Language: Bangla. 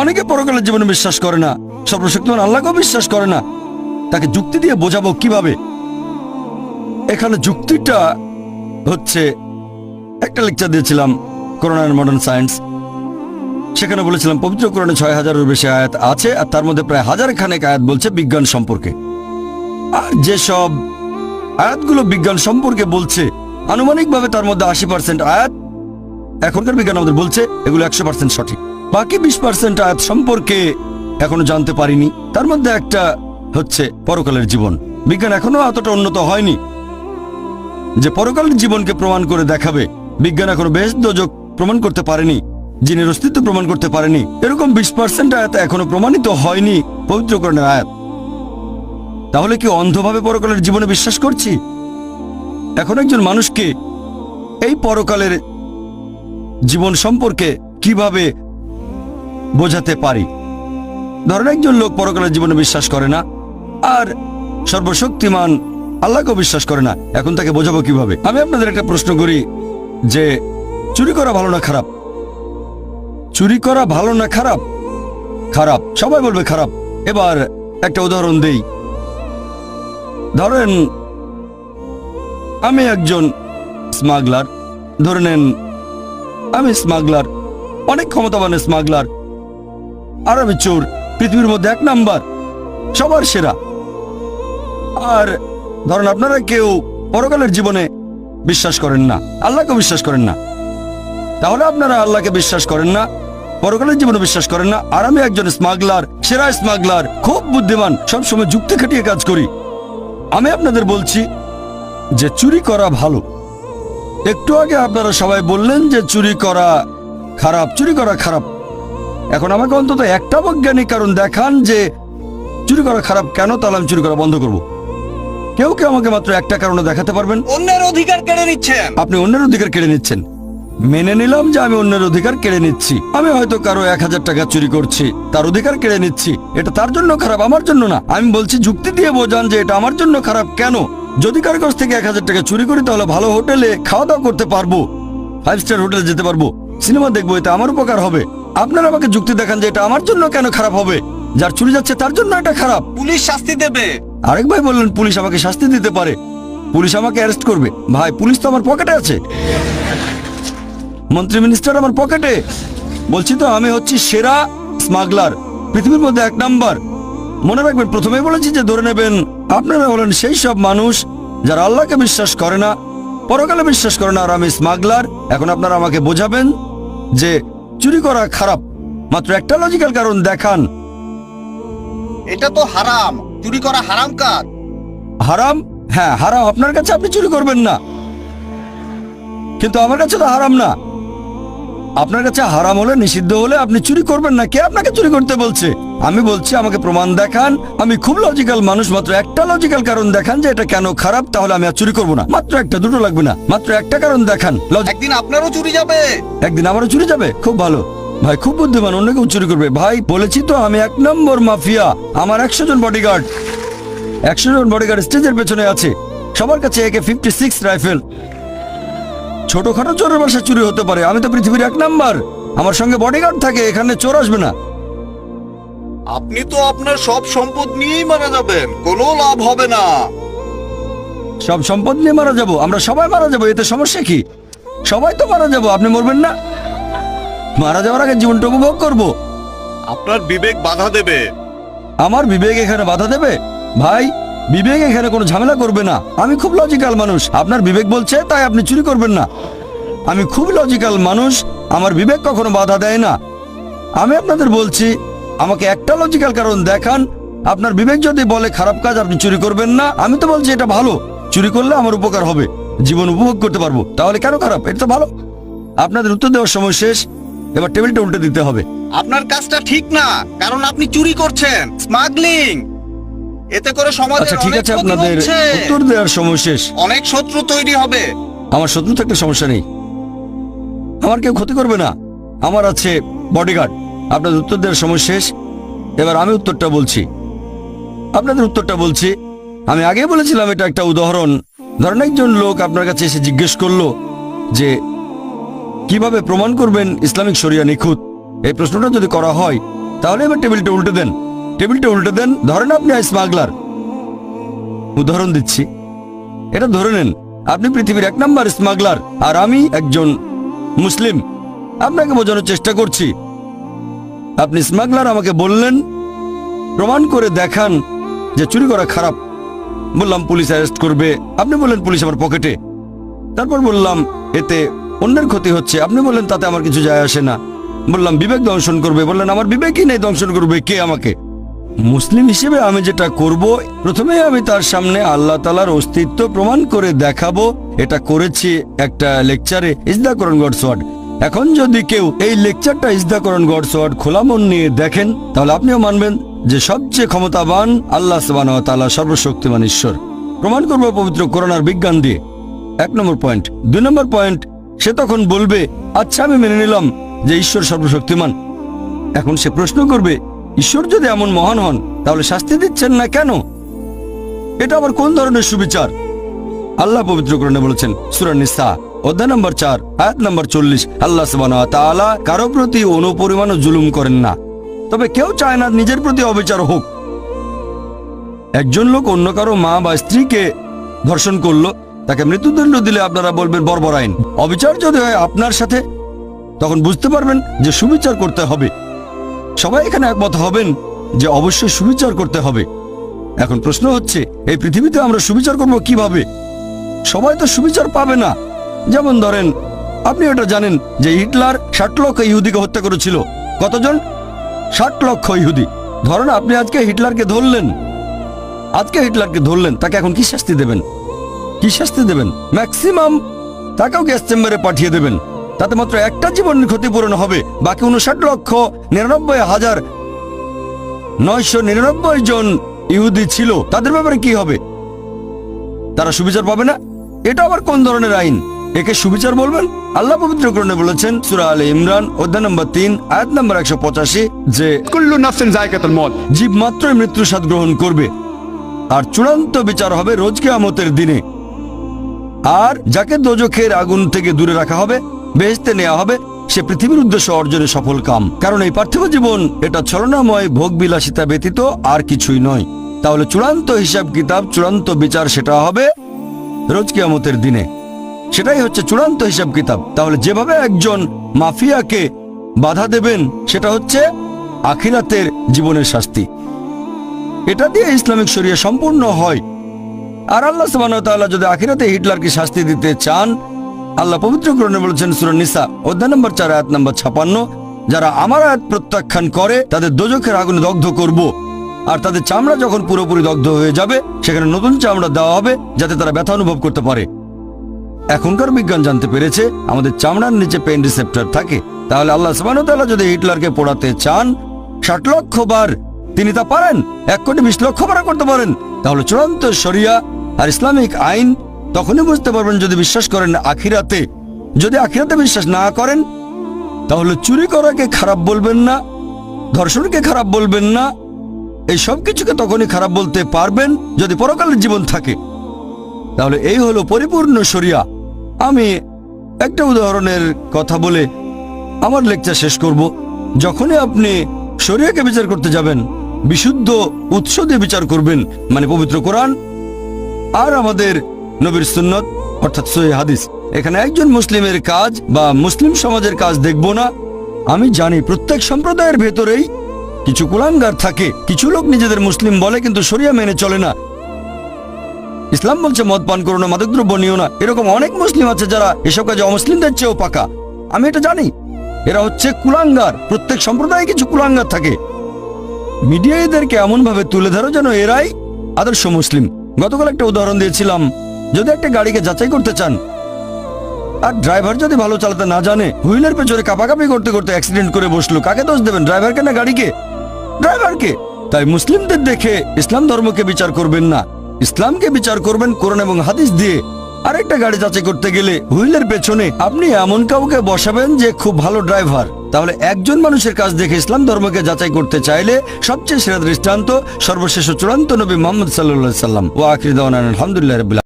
অনেকে পরকালের জীবনে বিশ্বাস করে না, সর্বশক্তিমান আল্লাহকেও বিশ্বাস করে না। তাকে যুক্তি দিয়ে বোঝাবো কিভাবে? এখানে যুক্তিটা হচ্ছে, একটা লেকচার দিয়েছিলাম কোরআন এন্ড মডার্ন সায়েন্স। সেখানে বলেছিলাম পবিত্র কোরআনে ৬,০০০-এর বেশি আয়াত আছে, আর তার মধ্যে প্রায় ১,০০০ খানেক আয়াত বলছে বিজ্ঞান সম্পর্কে। আর যেসব আয়াতগুলো বিজ্ঞান সম্পর্কে বলছে, আনুমানিকভাবে তার মধ্যে ৮০% আয়াত এখনকার বিজ্ঞান আমাদের বলছে এগুলো ১০০% সঠিক। বাকি ২০% আয়াত সম্পর্কে এখনো জানতে পারিনি। তার মধ্যে একটা হচ্ছে পরকালের জীবন। বিজ্ঞান এখনো এতটা উন্নত হয়নি যে পরকালের জীবনকে প্রমাণ করে দেখাবে। বিজ্ঞান এখনো বেহেশত দোজখ প্রমাণ করতে পারেনি, জিনের অস্তিত্ব প্রমাণ করতে পারেনি। এরকম ২০% আয়াত এখনো প্রমাণিত হয়নি পবিত্র কোরআনের আয়াত। তাহলে কি অন্ধভাবে পরকালের জীবনে বিশ্বাস করছি? এখন একজন মানুষকে এই পরকালের জীবন সম্পর্কে কিভাবে বোঝাতে পারি? ধরেন একজন লোক পরকালের জীবনে বিশ্বাস করে না, আর সর্বশক্তিমান আল্লাহকেও বিশ্বাস করে না। এখন তাকে বোঝাবো কিভাবে? আমি আপনাদের একটা প্রশ্ন করি যে চুরি করা ভালো না খারাপ? চুরি করা ভালো না খারাপ? খারাপ, সবাই বলবে খারাপ। এবার একটা উদাহরণ দেই। ধরেন আমি একজন স্মাগলার, ধরে নেন আমি স্মাগলার, অনেক ক্ষমতাবান স্মাগলার, আর আমি চোর, পৃথিবীর মধ্যে ১ নাম্বার, সবার সেরা। আর ধরেন আপনারা কেউ পরকালের জীবনে বিশ্বাস করেন না, আল্লাহকে বিশ্বাস করেন না। তাহলে আপনারা আল্লাহকে বিশ্বাস করেন না, পরকালের জীবনে বিশ্বাস করেন না, আর আমি একজন স্মাগলার, সেরা স্মাগলার, খুব বুদ্ধিমান, সবসময় যুক্তি খাটিয়ে কাজ করি। আমি আপনাদের বলছি যে চুরি করা ভালো। একটু আগে আপনারা সবাই বললেন যে চুরি করা খারাপ, চুরি করা খারাপ। এখন আমাকে অন্তত একটা বৈজ্ঞানিক কারণ দেখান যে চুরি করা খারাপ কেন, তাহলে আমি চুরি করা বন্ধ করব। কেউ কেউ আমাকে মাত্র একটা কারণে দেখাতে পারবেন? অন্যের অধিকার কেড়ে নিচ্ছেন। আপনি অন্যের অধিকার কেড়ে নিচ্ছেন। মেনে নিলাম যে আমি অন্যের অধিকার কেড়ে নিচ্ছি। আমি হয়তো কারো ১,০০০ টাকা চুরি করছি, তার অধিকার কেড়ে নিচ্ছি। এটা তার জন্য খারাপ, আমার জন্য না। আমি বলছি যুক্তি দিয়ে বোঝান যে এটা আমার জন্য খারাপ কেন। যদি কারো কাছ থেকে ১,০০০ টাকা চুরি করি তাহলে ভালো হোটেলে খাওয়া দাওয়া করতে পারবো, 5 স্টার হোটেলে যেতে পারবো, সিনেমা দেখবো, এতে আমার উপকার হবে। আপনারা আমাকে যুক্তি দেখান যে এটা আমার জন্য কেন খারাপ হবে। যার চুরি যাচ্ছে তার জন্য এটা খারাপ। পুলিশ শাস্তি দেবে। আরেক ভাই বললেন পুলিশ আমাকে শাস্তি দিতে পারে, পুলিশ আমাকে অ্যারেস্ট করবে। ভাই পুলিশ তো আমার পকেটে আছে, মন্ত্রী মিনিস্টার আমার পকেটে। বলছি তো আমি হচ্ছি সেরা স্মাগলার, পৃথিবীর মধ্যে ১ নাম্বার। মনে রাখবেন, প্রথমেই বলেছি যে ধরে নেবেন আপনারা হলেন সেই সব মানুষ যারা আল্লাহকে বিশ্বাস করে না, পরকালে বিশ্বাস করে না, আর আমি স্মাগলার। এখন আপনারা আমাকে বোঝাবেন যে চুরি করা খারাপ। মাত্র একটা লজিক্যাল কারণ দেখান। এটা তো হারাম, চুরি করা হারাম কাজ। হারাম? হ্যাঁ হারাম আপনার কাছে, আপনি চুরি করবেন না, কিন্তু আমার কাছে তো হারাম না। আপনার কাছে হারাম হলে, নিষিদ্ধ হলে আপনি চুরি করবেন না। কে আপনাকে চুরি করতে বলছে? আমি বলছি আমাকে প্রমাণ দেখান। আমি খুব লজিক্যাল মানুষ, মাত্র একটা লজিক্যাল কারণ দেখান যে এটা কেন খারাপ, তাহলে আমি আর চুরি করবো না। মাত্র একটা, দুটো লাগবে না, মাত্র একটা কারণ দেখান। একদিন আপনারও চুরি যাবে। একদিন আমারও চুরি যাবে? খুব ভালো ভাই, খুব বুদ্ধিমান, অন্য কেউ চুরি করবে। ভাই বলেছি তো আমি ১ নম্বর মাফিয়া। আমার ১০০ জন বডিগার্ড, ১০০ জন বডিগার্ড স্টেজের পেছনে আছে, সবার কাছে AK-56 রাইফেল। ছোটখাটো চোরের বাসা চুরি হতে পারে, আমি তো পৃথিবীর ১ নাম্বার। আমার সঙ্গে বডিগার্ড থাকে, এখানে চোর আসবে না। আপনি তো আপনার সব সম্পদ নিয়েই মারা যাবেন, কোনো লাভ হবে না। সব সম্পদ নিয়ে মারা যাব? আমরা সবাই মারা যাব, এতে সমস্যা কি? সবাই তো মারা যাব, আপনি মরবেন না? মারা যাওয়ার আগে জীবনটা উপভোগ করব। আপনার বিবেক বাধা দেবে। আমার বিবেক এখানে বাধা দেবে? ভাই বিবেক এখানে কোনো ঝামেলা করবে না। আমি খুব লজিক্যাল মানুষ, আপনার বিবেক বলছে তাই আপনি চুরি করবেন না। আমি খুব লজিক্যাল মানুষ, আমার বিবেক কখনো বাধা দেয় না। আমি আপনাদের বলছি আমাকে একটা লজিক্যাল কারণ দেখান। আপনার বিবেক যদি বলে খারাপ কাজ, আপনি চুরি করবেন না। আমি তো বলছি এটা ভালো, চুরি করলে আমার উপকার হবে, জীবন উপভোগ করতে পারবো, তাহলে কেন খারাপ? এটা তো ভালো। আপনাদের উত্তর দেওয়ার সময় শেষ, এবার টেবিলটা উল্টে দিতে হবে। আপনার কাজটা ঠিক না, কারণ আপনি চুরি করছেন, স্মাগলিং। এতে করে সমাজে আচ্ছা ঠিক আছে, আপনাদের উত্তর দেওয়ার সময় শেষ। অনেক শত্রু তৈরি হবে। আমার শত্রু থাকলে সমস্যা নেই, আমার কেউ ক্ষতি করবে না, আমার আছে বডিগার্ড। আপনাদের উত্তর দেওয়ার সময় শেষ, এবার আমি উত্তরটা বলছি, আপনাদের উত্তরটা বলছি। আমি আগে বলেছিলাম এটা একটা উদাহরণ। ধরেন একজন লোক আপনার কাছে এসে জিজ্ঞেস করলো যে কিভাবে প্রমাণ করবেন ইসলামিক শরিয়া নিখুঁত। এই প্রশ্নটা যদি করা হয় তাহলে এবার টেবিলটা উল্টে দেন, টেবিলটা উল্টে দেন। ধরেন আপনি স্মাগলার, উদাহরণ দিচ্ছি, এটা ধরে নেন আপনি পৃথিবীর 1 নম্বর স্মাগলার আর আমি একজন মুসলিম। আপনাকে বোঝানোর চেষ্টা করছি। আপনি স্মাগলার, আমাকে বললেন প্রমাণ করে দেখান যে চুরি করা খারাপ। বললাম পুলিশ অ্যারেস্ট করবে, আপনি বললেন পুলিশ আমার পকেটে। তারপর বললাম এতে অন্যের ক্ষতি হচ্ছে, আপনি বললেন তাতে আমার কিছু যায় আসে না। বললাম বিবেক দংশন করবে, বললেন আমার বিবেকই নেই, দংশন করবে কে আমাকে? মুসলিম হিসেবে আমি যেটা করব, প্রথমে আমি তার সামনে আল্লাহ তাআলার অস্তিত্ব প্রমাণ করে দেখাবো। এটা করেছি একটা লেকচারে, is the Quran God's word. এখন যদি কেউ এই লেকচারটা is the Quran God's word খোলা মন নিয়ে দেখেন, তাহলে আপনিও মানবেন যে সবচেয়ে ক্ষমতাবান আল্লাহ সুবহানাহু ওয়া তাআলা, সর্বশক্তিমান ঈশ্বর। প্রমাণ করব পবিত্র কোরআন আর বিজ্ঞান দিয়ে। 1 নম্বর পয়েন্ট। 2 নম্বর পয়েন্ট, সে তখন বলবে আচ্ছা আমি মেনে নিলাম যে ঈশ্বর সর্বশক্তিমান। এখন সে প্রশ্ন করবে ঈশ্বর যদি এমন মহান হন তাহলে শাস্তি দিচ্ছেন না কেন? এটা আবার কোন ধরনের সুবিচার? আল্লাহ পবিত্র কোরআনে বলেছেন সূরা নিসা অধ্যায় নম্বর 4 আয়াত নম্বর 40, আল্লাহ সুবহানাহু ওয়া তাআলা কারো প্রতি অনুপরিমাণও জুলুম করেন না, তবে কেউ চায় না নিজের প্রতি অবিচার হোক। একজন লোক অন্য কারো মা বা স্ত্রীকে ধর্ষণ করলো, তাকে মৃত্যুদণ্ড দিলে আপনারা বলবেন বর্বর আইন। অবিচার যদি হয় আপনার সাথে, তখন বুঝতে পারবেন যে সুবিচার করতে হবে। সবাই এখানে একমত হবেন যে অবশ্যই সুবিচার করতে হবে। এখন প্রশ্ন হচ্ছে এই পৃথিবীতে আমরা সুবিচার করব কিভাবে? সবাই তো সুবিচার পাবে না। যেমন ধরেন আপনি এটা জানেন যে হিটলার 60 লক্ষ ইহুদিকে হত্যা করেছিল। কতজন? 60 লক্ষ ইহুদি। ধরেন আপনি আজকে হিটলারকে ধরলেন, তাকে এখন কি শাস্তি দেবেন? কি শাস্তি দেবেন? ম্যাক্সিমাম তাকেও গ্যাস চেম্বারে পাঠিয়ে দেবেন, তাতে মাত্র একটা জীবনের ক্ষতিপূরণ হবে। বাকি 59,99,999 জন ইহুদি ছিল, তাদের ব্যাপারে কি হবে? তারা সুবিচার পাবে না? এটা আবার কোন ধরনের আইন? একে সুবিচার বলবেন? আল্লাহ পবিত্র কোরআনে বলেছেন সূরা আলে ইমরান অধ্যায় নম্বর 3 আয়াত নম্বর 185 যে কুল্লু নাফসিন যায়কাতুল মউত, জীব মাত্রই মৃত্যুর স্বাদ গ্রহণ করবে, আর চূড়ান্ত বিচার হবে রোজ কিয়ামতের দিনে। আর যাকে দোজখের আগুন থেকে দূরে রাখা হবে, বেহেশতে নেওয়া হবে, সে পৃথিবীর উদ্দেশ্য অর্জনে সফল কাম। কারণ এই পার্থিব জীবন এটা ছলনাময় ভোগ বিলাসিতা ব্যতীত আর কিছুই নয়। তাহলে চূড়ান্ত হিসাব কিতাব, চূড়ান্ত বিচার সেটা হবে রোজ কিয়ামতের দিনে। সেটাই হচ্ছে চূড়ান্ত হিসাব কিতাব। তাহলে যেভাবে একজন মাফিয়াকে বাধা দেবেন, সেটা হচ্ছে আখিরাতের জীবনের শাস্তি। এটা দিয়ে ইসলামিক শরিয়া সম্পূর্ণ হয়। আর আল্লাহ সুবহানাহু ওয়া তাআলা যদি আখিরাতে হিটলারকে শাস্তি দিতে চান, আল্লাহ পবিত্র কোরআনে বলেছেন সূরা নিসা অধ্যায় নম্বর 4 আয়াত নম্বর 56, যারা আমার আয়াত প্রত্যাখ্যান করে তাদের দোজখের আগুনে দগ্ধ করব। আর তাদের চামড়া যখন পুরোপুরি দগ্ধ হয়ে যাবে, সেখানে নতুন চামড়া দেওয়া হবে যাতে তারা ব্যথা অনুভব করতে পারে। এখনকার বিজ্ঞান জানতে পেরেছে আমাদের চামড়ার নিচে পেইন রিসেপ্টর থাকে। তাহলে আল্লাহ সুবহানাহু ওয়া তাআলা যদি হিটলারকে পোড়াতে চান 60 লক্ষ বার, তিনি তা পারেন। 1,20 লক্ষ বার করতে পারেন। তাহলে চূড়ান্ত শরিয়া আর ইসলামিক আইন তখনই বুঝতে পারবেন যদি বিশ্বাস করেন আখিরাতে। যদি আখিরাতে বিশ্বাস না করেন, তাহলে চুরি করাকে খারাপ বলবেন না, ধর্ষণকে খারাপ বলবেন না, এই সব কিছুকে তখনই খারাপ বলতে পারবেন যদি পরকালের জীবন থাকে। তাহলে এই হলো পরিপূর্ণ শরিয়া। আমি একটা উদাহরণের কথা বলে আমার লেকচার শেষ করব। যখনই আপনি শরিয়াকে বিচার করতে যাবেন, বিশুদ্ধ উৎস দিয়ে বিচার করবেন, মানে পবিত্র কোরআন আর আমাদের নবীর সুন্নত অর্থাৎ সহিহ হাদিস। এখানে একজন মুসলিমের কাজ বা মুসলিম সমাজের কাজ দেখব না। আমি জানি প্রত্যেক সম্প্রদায়ের ভেতরেই কিছু কুলাঙ্গার থাকে। কিছু লোক নিজেদের মুসলিম বলে কিন্তু শরিয়া মেনে চলে না। ইসলাম বলছে মদ পান করো না, মাদকদ্রব্য নিও না। এরকম অনেক মুসলিম আছে যারা এসব কাজে অমুসলিমদের চেয়েও পাকা। আমি এটা জানি। এরা হচ্ছে কুলাঙ্গার। প্রত্যেক সম্প্রদায়ে কিছু কুলাঙ্গার থাকে। মিডিয়া এদেরকে এমন ভাবে তুলে ধরো যেন এরাই আদর্শ মুসলিম। গতকাল একটা উদাহরণ দিয়েছিলাম, যদি একটা গাড়িকে যাচাই করতে চান আর ড্রাইভার যদি ভালো চালাতে না জানে, হুইলের পেছনে কাঁপাকাঁপি করতে করতে অ্যাক্সিডেন্ট করে বসলো, কাকে দোষ দেবেন? ড্রাইভারকে না গাড়িকে? ড্রাইভারকে। তাই মুসলিমদের দেখে ইসলাম ধর্মকে বিচার করবেন না, ইসলামকে বিচার করবেন কোরআন এবং হাদিস দিয়ে। আরেকটা গাড়ি যাচাই করতে গেলে হুইলের পেছনে আপনি এমন কাউকে বসাবেন যে খুব ভালো ড্রাইভার। তাহলে একজন মানুষের কাজ দেখে ইসলাম ধর্মকে যাচাই করতে চাইলে সবচেয়ে সেরা দৃষ্টান্ত সর্বশেষ চূড়ান্ত নবী মুহাম্মদ সাল্লাল্লাহু আলাইহি ওয়াসাল্লাম। ওয়া আখিরু দাওয়ানা আলহামদুলিল্লাহি রাব্বিল আলামিন।